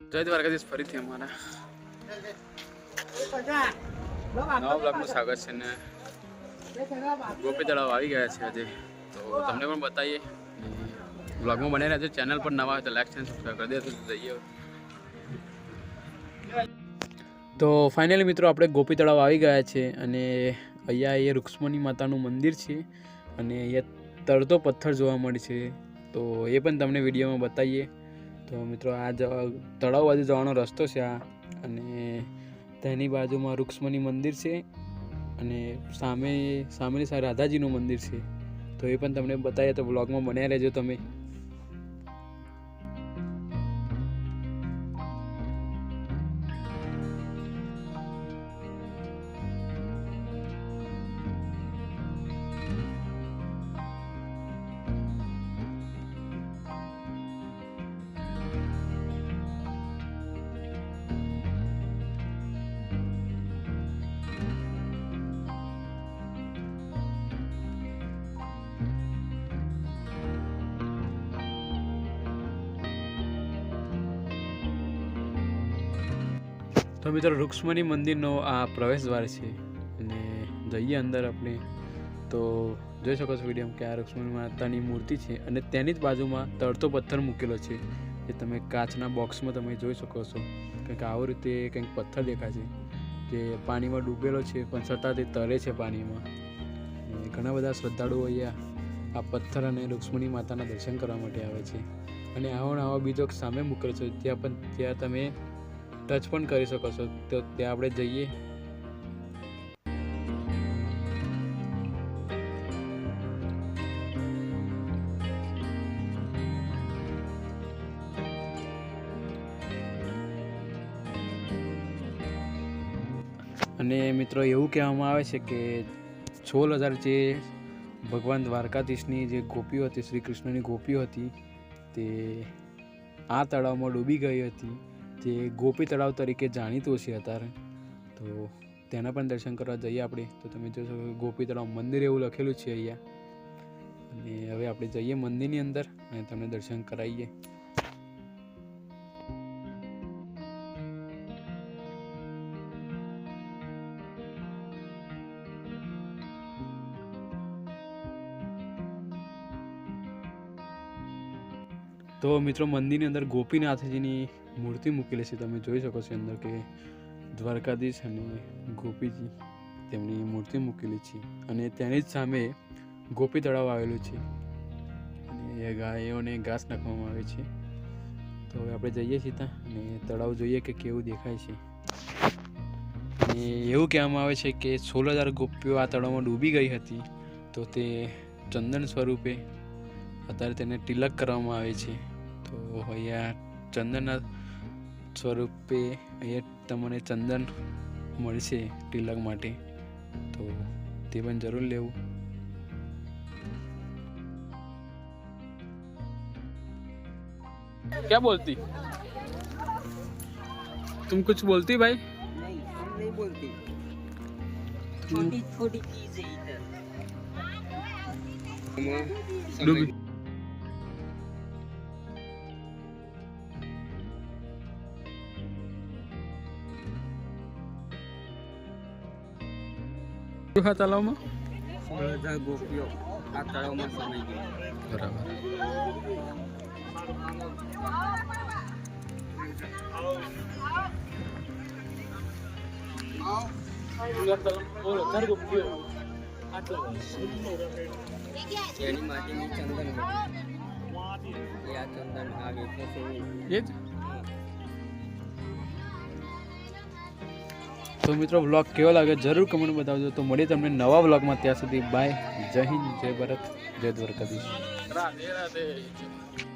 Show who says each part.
Speaker 1: જય દ્વારકાધીશ ફરીથી અમારા નવા બ્લોગમાં સ્વાગત છે ને ગોપી તળાવ આવી ગયા છે આજે તો તમને પણ બતાવીએ બ્લોગમાં બની રહ્યા છે ચેનલ પર નવા હોય તો લાઈક અને સબસ્ક્રાઈબ કરી દેજો જઈએ તો ફાઇનલી મિત્રો આપણે ગોપી તળાવ આવી ગયા છે અને અહીંયા એ રૂક્ષ્મણી માતાનું મંદિર છે અને અહીંયા તરતો પથ્થર જોવા મળે છે તો એ પણ તમને વિડીયોમાં બતાવીએ તો મિત્રો આ તળાવ બાજુ જવાનો રસ્તો છે આ અને તેની બાજુમાં રૂક્ષ્મણી મંદિર છે અને સામેની સાઈડ રાધાજીનું મંદિર છે તો એ પણ તમને બતાવીએ તો બ્લોગમાં બન્યા રહેજો તમે તો મિત્રો રૂક્ષ્મણી મંદિરનો આ પ્રવેશ દ્વાર છે અને જઈએ અંદર આપણે તો જોઈ શકો છો વિડીયોમાં કે આ રૂક્ષ્મણી માતાની મૂર્તિ છે અને તેની જ બાજુમાં તરતો પથ્થર મૂકેલો છે એ તમે કાચના બોક્સમાં તમે જોઈ શકો છો કંઈક આવી રીતે કંઈક પથ્થર દેખાય છે જે પાણીમાં ડૂબેલો છે પણ છતાં તે તરે છે પાણીમાં ઘણા બધા શ્રદ્ધાળુઓ અહીંયા આ પથ્થર અને રૂક્ષ્મણી માતાના દર્શન કરવા માટે આવે છે અને આવો બીજો સામે મૂકેલો છે ત્યાં તમે ટચ પણ કરી શકો છો તો ત્યાં આપણે જઈએ અને મિત્રો એવું કહેવામાં આવે છે કે 16,000 જે ભગવાન દ્વારકાધીશની જે ગોપીઓ હતી શ્રી કૃષ્ણની ગોપીઓ હતી તે આ તળાવમાં ડૂબી ગઈ હતી તે ગોપી તળાવ તરીકે જાણીતું છે અત્યારે તો તેના પણ દર્શન કરવા જઈએ આપણે તો તમે જોશો કે ગોપી તળાવ મંદિર એવું લખેલું છે અહીંયા અને હવે આપણે જઈએ મંદિરની અંદર અને તમને દર્શન કરાવીએ તો મિત્રો મંદિરની અંદર ગોપીનાથજીની મૂર્તિ મૂકેલી છે તમે જોઈ શકો છો અંદર કે દ્વારકાધીશ અને ગોપીજી તેમની મૂર્તિ મૂકેલી છે અને તેની જ સામે ગોપી તળાવ આવેલું છે અને ગાયોને ઘાસ નાખવામાં આવે છે તો હવે આપણે જઈએ છીએ ત્યાં અને તળાવ જોઈએ કે કેવું દેખાય છે અને એવું કહેવામાં આવે છે કે 16,000 ગોપીઓ આ તળાવમાં ડૂબી ગઈ હતી તો તે ચંદન સ્વરૂપે અત્યારે તેને તિલક કરવામાં આવે છે તો અહીંયા ચંદનના સ્વરૂપે અહીંયા તમને ચંદન મળશે તિલક માટે તો તે પણ જરૂર લેવું क्या बोलती तुम कुछ बोलती भाई
Speaker 2: नहीं हम नहीं बोलती छोटी छोटी चीज है इधर
Speaker 1: તળાવમાં
Speaker 2: 16,000 ગોપીઓ આ તળાવમાં સમાઈ ગઈ
Speaker 1: બરાબર
Speaker 2: એની માટેની ચંદન એ આ ચંદન આ વેચે છે
Speaker 1: એ જ તો મિત્રો વ્લોગ કેવો લાગે જરૂર કમેન્ટ બતાવજો તો મળીએ તમને નવા વ્લોગમાં ત્યાં સુધી બાય જય હિન્દ જય ભારત જય દ્વારકાધીશ રાધે રાધે